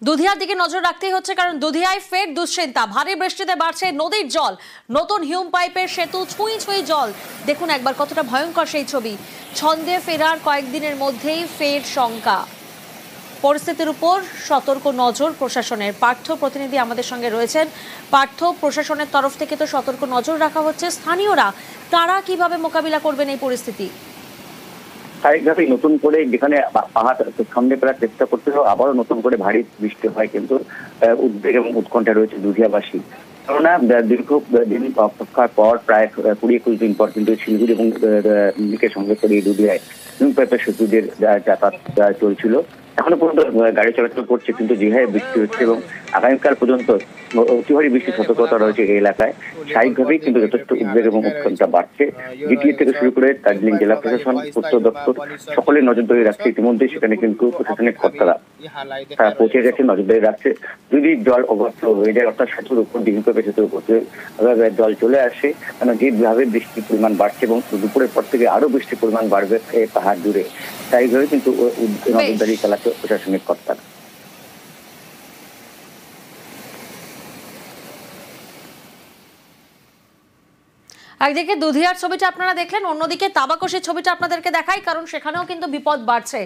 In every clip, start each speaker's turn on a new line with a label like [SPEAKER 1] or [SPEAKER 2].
[SPEAKER 1] দুধিয়ার দিকে নজর রাখতেই হচ্ছে, কারণ দুধিয়ায় ফের দুশ্চিন্তা। ভারী বৃষ্টিতে বাড়ছে নদীর জল। নতুন হিউম পাইপের সেতু ছুঁই ছুঁই জল। দেখুন একবার কতটা ভয়ঙ্কর সেই ছবি। ছন্দে ফেরার কয়েকদিনের মধ্যেই ফের শঙ্কা। পরিস্থিতির উপর সতর্ক নজর প্রশাসনের। পার্থ প্রতিনিধি আমাদের সঙ্গে রয়েছেন। পার্থ, প্রশাসনের তরফ থেকে তো সতর্ক নজর রাখা হচ্ছে, স্থানীয়রা তারা কিভাবে মোকাবিলা করবেন এই পরিস্থিতি?
[SPEAKER 2] স্বাভাবিকভাবেই নতুন করে যেখানে পাহাড় সামনে ফেরার চেষ্টা করতেও আবারও নতুন করে ভারী বৃষ্টি হয়, কিন্তু উদ্বেগ এবং উৎকণ্ঠা রয়েছে দুধিয়াবাসী। কেননা দীর্ঘ দিন অপেক্ষার পর প্রায় 20-21 দিন পর কিন্তু শিলিগুড়ি এবং দিকে সঙ্গে করে দুধিয়ায় হিউম পাইপের সেতুদের যাতায়াত চলছিল। এখনো পর্যন্ত গাড়ি চলাচল করছে, কিন্তু যেভাবে বৃষ্টি হচ্ছে এবং আগামীকাল পর্যন্ত অতি ভারী বৃষ্টির সতর্কতা রয়েছে এই এলাকায়, স্বাভাবিকভাবেই কিন্তু যথেষ্ট উদ্বেগ এবং উৎকণ্ঠা বাড়ছে। জিটিএ থেকে শুরু করে দার্জিলিং জেলা প্রশাসন, পূর্ত দপ্তর সকলে নজরদারি রাখছে। ইতিমধ্যে সেখানে কিন্তু প্রশাসনিক কর্তারা পৌঁছে গেছে, নজরদারি রাখছে। যদি জল ওভারফ্লো হয়ে যায়, অর্থাৎ সেতুর উপর ডিহিমপাইপের সেতুর উপর জল চলে আসে, কারণ যেভাবে বৃষ্টির পরিমাণ বাড়ছে এবং দুপুরের পর থেকে আরো বৃষ্টির পরিমাণ বাড়বে এই পাহাড় জুড়ে, স্থায়ীভাবে কিন্তু নজরদারি চালাচ্ছে প্রশাসনিক কর্তারা।
[SPEAKER 1] একদিকে দুধিয়ার ছবিটা আপনারা দেখলেন, অন্যদিকে তাবাকশির ছবিটা আপনাদেরকে দেখাই, কারণ সেখানেও কিন্তু বিপদ বাড়ছে।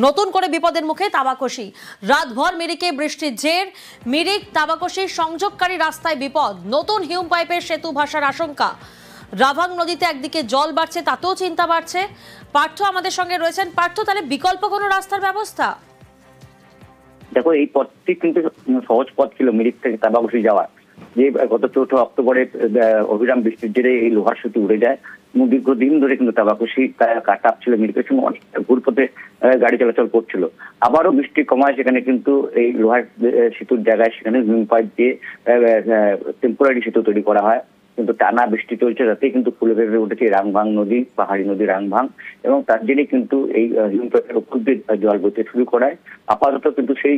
[SPEAKER 1] নতুন করে বিপদের মুখে তাবাকশি। রাতভর মিরিকে বৃষ্টির জের। মিরিক তাবাকশির সংযোগকারী রাস্তায় বিপদ। নতুন হিউম পাইপের সেতু ভাসার আশঙ্কা। রাভাং নদীতে একদিকে জল বাড়ছে, তাতেও চিন্তা বাড়ছে। পার্থ আমাদের সঙ্গে রয়েছেন। পার্থ, তাহলে বিকল্প কোনো রাস্তার ব্যবস্থা?
[SPEAKER 2] দেখো, এই পথটি কিন্তু সহজ পথ ছিল মিরিক থেকে তাবাকশি যাওয়ার। যে গত 4 অক্টোবরে অবিরাম বৃষ্টির জেরে এই লোহার সেতু উড়ে যায়। দীর্ঘদিন ধরে কিন্তু তাবাকশি কাটাপ ছিল, মিরিকের সঙ্গে অনেক ঘুরপথে গাড়ি চলাচল করছিল। আবারও বৃষ্টি কমায় সেখানে কিন্তু এই লোহার সেতুর জায়গায় সেখানে হিউম পাইপ দিয়ে টেম্পোরারি সেতু তৈরি করা হয়। কিন্তু টানা বৃষ্টি চলছে, তাতেই কিন্তু ফুলে ফেপে উঠেছে রাংভাং নদী, পাহাড়ি নদী রাংভাং, এবং তার জেরে কিন্তু এই হিউম পাইপের উপর দিয়ে জল বইতে শুরু করায়। আপাতত কিন্তু সেই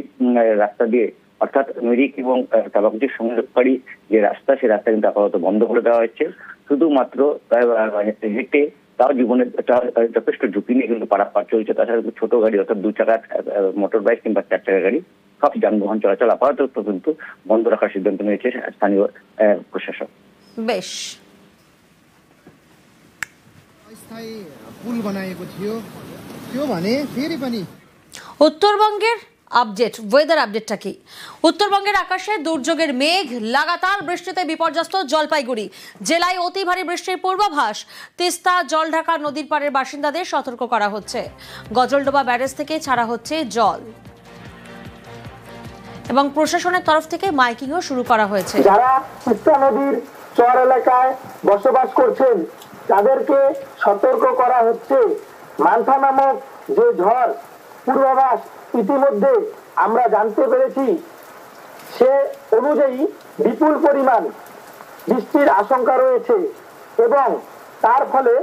[SPEAKER 2] রাস্তা দিয়ে, অর্থাৎ মিরিক এবং তাবাকশির সংযোগকারী যে রাস্তা, সেই রাস্তা কিন্তু আপাতত বন্ধ করে দেওয়া হচ্ছে। শুধুমাত্র হেঁটে, তাও জীবনের যথেষ্ট ঝুঁকি নিয়ে কিন্তু পারাপার চলছে। তাছাড়া ছোট গাড়ি, অর্থাৎ 2 চাকার মোটর বাইক কিংবা 4 চাকার গাড়ি, সব যানবাহন চলাচল আপাতত কিন্তু বন্ধ রাখার সিদ্ধান্ত নিয়েছে স্থানীয় প্রশাসন।
[SPEAKER 1] বেশ। উত্তরবঙ্গের আপডেট, ওয়েদার আপডেটটা কি? উত্তরবঙ্গের আকাশে দুর্যোগের মেঘ, লাগাতার বৃষ্টিতে বিপর্যস্ত জলপাইগুড়ি জেলায় অতি ভারী বৃষ্টির পূর্বাভাস। তিস্তা জলঢাকা নদীর পাড়ের বাসিন্দাদের সতর্ক করা হচ্ছে। গজলডোবা ব্যারেজ থেকে ছাড়া হচ্ছে জল এবং প্রশাসনের তরফ থেকে মাইকিংও শুরু করা হয়েছে।
[SPEAKER 3] যারা তিস্তা নদীর চর এলাকায় বসবাস করছেন তাদেরকে সতর্ক করা হচ্ছে। মান্থা নামক যে ঝড় পূর্বাভাস ইতিমধ্যে আমরা জানতে পেরেছি, সে অনুযায়ী বিপুল পরিমাণ বৃষ্টির আশঙ্কা রয়েছে এবং তার ফলে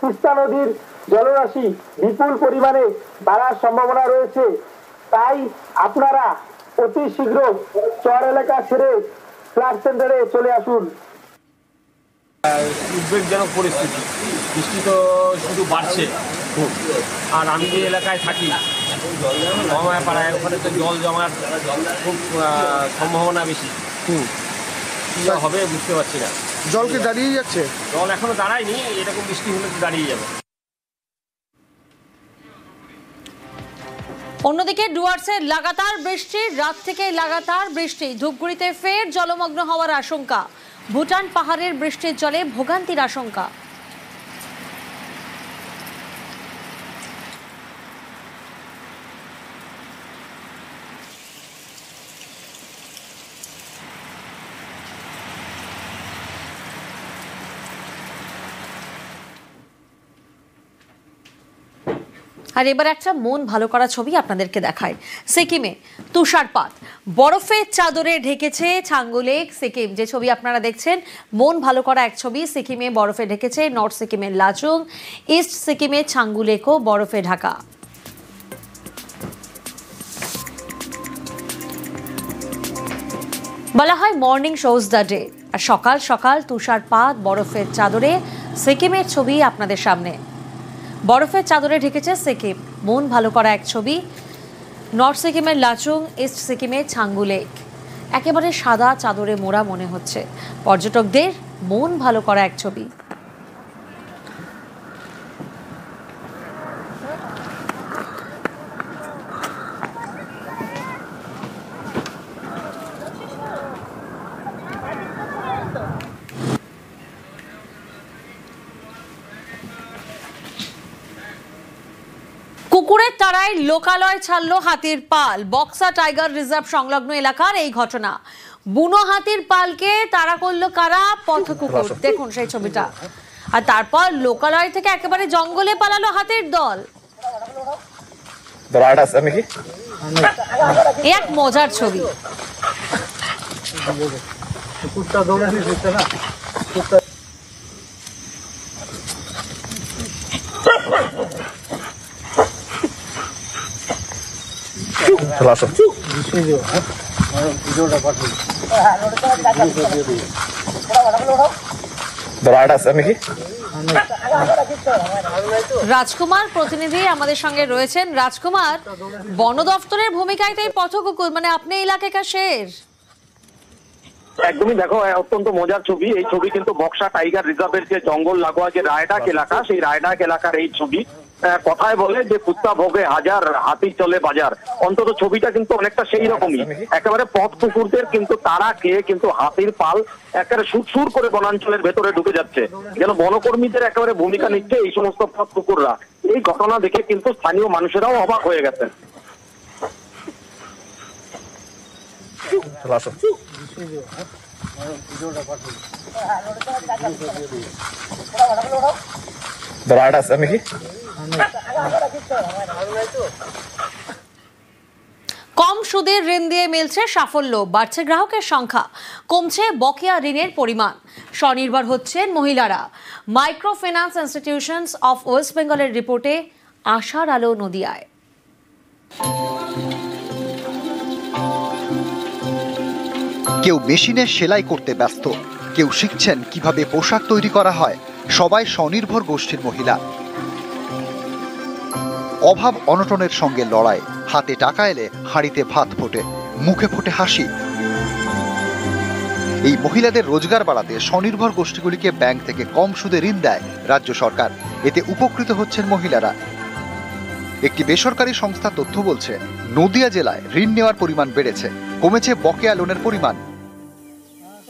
[SPEAKER 3] তিস্তা নদীর জলরাশি বিপুল পরিমাণে বাড়ার সম্ভাবনা রয়েছে। তাই আপনারা অতি শীঘ্র চর এলাকা ছেড়ে ফ্লাড সেন্টারে চলে আসুন।
[SPEAKER 4] উদ্বেগজনক পরিস্থিতি, বৃষ্টি তো শুধু বাড়ছে। আর আমি যে এলাকায় থাকি মহামায়াপাড়ায়, ওখানে তো জল জমার খুব সম্ভাবনা বেশি। কী হবে বুঝতে পারছি না।
[SPEAKER 5] জল কি দাঁড়িয়ে যাচ্ছে?
[SPEAKER 4] জল এখনো দাঁড়ায়নি, এরকম বৃষ্টি হলে তো দাঁড়িয়ে যাবে।
[SPEAKER 1] অন্যদিকে ডুয়ার্সে লাগাতার বৃষ্টি, রাত থেকে লাগাতার বৃষ্টি। ধূপগুড়িতে ফের জলমগ্ন হওয়ার আশঙ্কা। ভুটান পাহাড়ের বৃষ্টির জলে ভোগান্তির আশঙ্কা। আর এবার একটা মন ভালো করা ছবি আপনাদেরকে দেখায়। সিকিমে তুষারপাত, বরফের চাদরে ঢেকেছে ছাঙ্গু লেক সিকিম। যে ছবি আপনারা দেখছেন, মন ভালো করা এক ছবি। সিকিমে বরফে ঢেকেছে নর্থ সিকিমের লাচুং, ইস্ট সিকিমে ছাঙ্গু লেকও বরফে ঢাকা। বলা হয় মর্নিং শোজ দ্য ডে। আর সকাল সকাল তুষারপাত, বরফের চাদরে সিকিমের ছবি আপনাদের সামনে। বরফের চাদরে ঢেকেছে সিকিম, মন ভালো করা এক ছবি। নর্থ সিকিমের লাচুং, ইস্ট সিকিমের ছাঙ্গু লেক একেবারে সাদা চাদরে মোড়া মনে হচ্ছে। পর্যটকদের মন ভালো করা এক ছবি। কুকুরের তাড়ায় লোকালয় ছাড়লো হাতির পাল। বক্সা টাইগার রিজার্ভ সংলগ্ন এলাকার এই ঘটনা। বুনো হাতির পালকে তাড়া করলো কারা? পথ কুকুর। দেখুন সেই ছবিটা। আর তারপর লোকালয় থেকে একেবারে জঙ্গলে পালালো হাতির দল। এক মজার ছবি। রাজকুমার প্রতিনিধি আমাদের সঙ্গে রয়েছেন। রাজকুমার, বন দপ্তরের ভূমিকায় তো এই পথ কুকুর, মানে আপনি এলাকার শের।
[SPEAKER 5] একদমই, দেখো অত্যন্ত মজার ছবি। এই ছবি কিন্তু বক্সা টাইগার রিজার্ভের যে জঙ্গল লাগোয়া যে রায়ডাক এলাকা, সেই রায়ডাক এলাকার এই ছবি। কথায় বলে যে কুত্তা ভোগে হাজার, হাতি চলে বাজার। অন্তত ছবিটা কিন্তু অনেকটা সেই রকমই। একেবারে পথ কুকুরদের কিন্তু তারা খেয়ে কিন্তু হাতির পাল একেবারে সুর করে বনাঞ্চলের ভেতরে ঢুকে যাচ্ছে। যেন বনকর্মীদের একেবারে ভূমিকা নিচ্ছে এই সমস্ত পথ কুকুররা। এই ঘটনা দেখে কিন্তু স্থানীয় মানুষেরাও অবাক হয়ে গেছেন।
[SPEAKER 1] কম সুদের ঋণ দিয়ে মিলছে সাফল্য, বাড়ছে গ্রাহকের সংখ্যা, কমছে বকেয়া ঋণের পরিমাণ, স্বনির্ভর হচ্ছেন মহিলারা। Micro finance institutions of West বেঙ্গলের রিপোর্টে আশার আলো নদিয়ায়।
[SPEAKER 6] কেউ মেশিনে সেলাই করতে ব্যস্ত, কেউ শিখছেন কিভাবে পোশাক তৈরি করা হয়। সবাই স্বনির্ভর গোষ্ঠীর মহিলা। অভাব অনটনের সঙ্গে লড়াই, হাতে টাকা এলে হাঁড়িতে ভাত ফোটে, মুখে ফোটে হাসি। এই মহিলাদের রোজগার বাড়াতে স্বনির্ভর গোষ্ঠীগুলিকে ব্যাংক থেকে কম সুদে ঋণ দেয় রাজ্য সরকার। এতে উপকৃত হচ্ছেন মহিলারা। একটি বেসরকারি সংস্থা তথ্য বলছে, নদিয়া জেলায় ঋণ নেওয়ার পরিমাণ বেড়েছে, কমেছে বকেয়া লোনের পরিমাণ।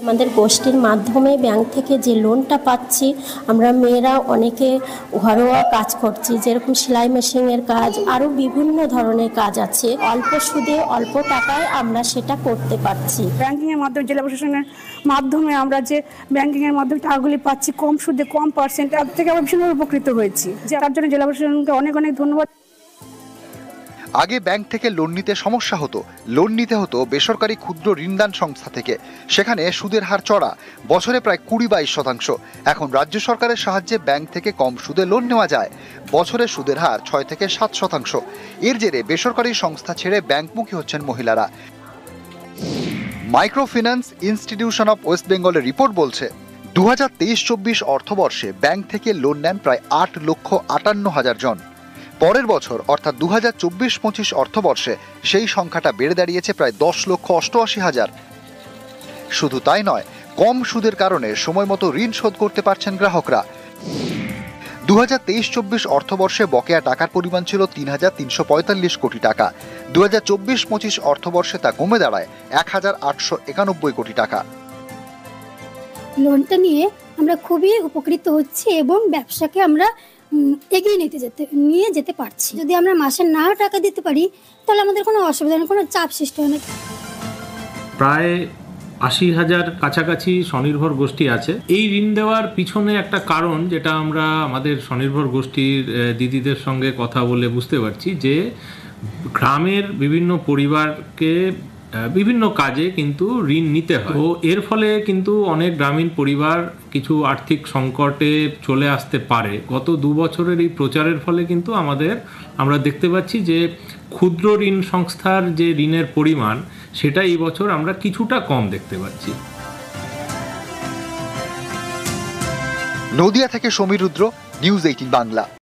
[SPEAKER 7] আমাদের গোষ্ঠীর মাধ্যমে ব্যাংক থেকে যে লোনটা পাচ্ছি, আমরা মেয়েরা অনেকে ঘরোয়া কাজ করছি, যেরকম সেলাই মেশিনের কাজ, আরও বিভিন্ন ধরনের কাজ আছে। অল্প সুদে অল্প টাকায় আমরা সেটা করতে পারছি।
[SPEAKER 8] ব্যাংকিংয়ের মাধ্যমে, জেলা প্রশাসনের মাধ্যমে আমরা যে ব্যাংকিংয়ের মাধ্যমে টাকাগুলি পাচ্ছি কম সুদে, কম পার্সেন্ট, তার থেকে আমরা ভীষণভাবে উপকৃত হয়েছি। তার জন্য জেলা প্রশাসনকে অনেক অনেক ধন্যবাদ।
[SPEAKER 6] আগে ব্যাংক থেকে লোন নিতে সমস্যা হতো, লোন নিতে হতো বেসরকারি ক্ষুদ্র ঋণদান সংস্থা থেকে। সেখানে সুদের হার চড়া, বছরে প্রায় 20-22%। এখন রাজ্য সরকারের সাহায্যে ব্যাংক থেকে কম সুদে লোন নেওয়া যায়, বছরে সুদের হার 6 থেকে 7%। এর জেরে বেসরকারি সংস্থা ছেড়ে ব্যাংকমুখী হচ্ছেন মহিলারা। Micro finance institution of West বেঙ্গলের রিপোর্ট বলছে, 2023-24 অর্থবর্ষে ব্যাংক থেকে লোন নেন প্রায় 8,58,000 জন। পরের বছর অর্থাৎ 2024-25 অর্থবর্ষে সেই সংখ্যাটা বেড়ে দাঁড়িয়েছে প্রায় 10,88,000। শুধু তাই নয়, কম সুদের কারণে সময় মতো ঋণ শোধ করতে পারছেন গ্রাহকরা। 2023-24 অর্থবর্ষে বকেয়া টাকার পরিমাণ ছিল 3,345 কোটি টাকা। 2024-25 অর্থবর্ষে তা কমে দাঁড়ায় 1,891 কোটি টাকা।
[SPEAKER 9] লোনটা নিয়ে আমরা খুবই উপকৃত হচ্ছি এবং ব্যবসাকে আমরা এগিয়ে নিয়ে যেতে পারছি। যদি আমরা মাসে না টাকা দিতে পারি তাহলে আমাদের কোনো অসুবিধা নেই, কোনো চাপ সৃষ্টি হয় না।
[SPEAKER 10] প্রায় 80,000 কাছাকাছি স্বনির্ভর গোষ্ঠী আছে। এই ঋণ দেওয়ার পিছনে একটা কারণ, যেটা আমরা আমাদের স্বনির্ভর গোষ্ঠীর দিদিদের সঙ্গে কথা বলে বুঝতে পারছি, যে গ্রামের বিভিন্ন পরিবারকে বিভিন্ন কাজে কিন্তু ঋণ নিতে হয়। তো এর ফলে কিন্তু অনেক গ্রামীণ পরিবার কিছু আর্থিক সংকটে চলে আসতে পারে। গত 2 বছরের এই প্রচারের ফলে কিন্তু আমরা দেখতে পাচ্ছি যে ক্ষুদ্র ঋণ সংস্থার যে ঋণের পরিমাণ, সেটা এই বছর আমরা কিছুটা কম দেখতে পাচ্ছি।
[SPEAKER 6] নদিয়া থেকে সমীর রুদ্র, নিউজ 18 বাংলা।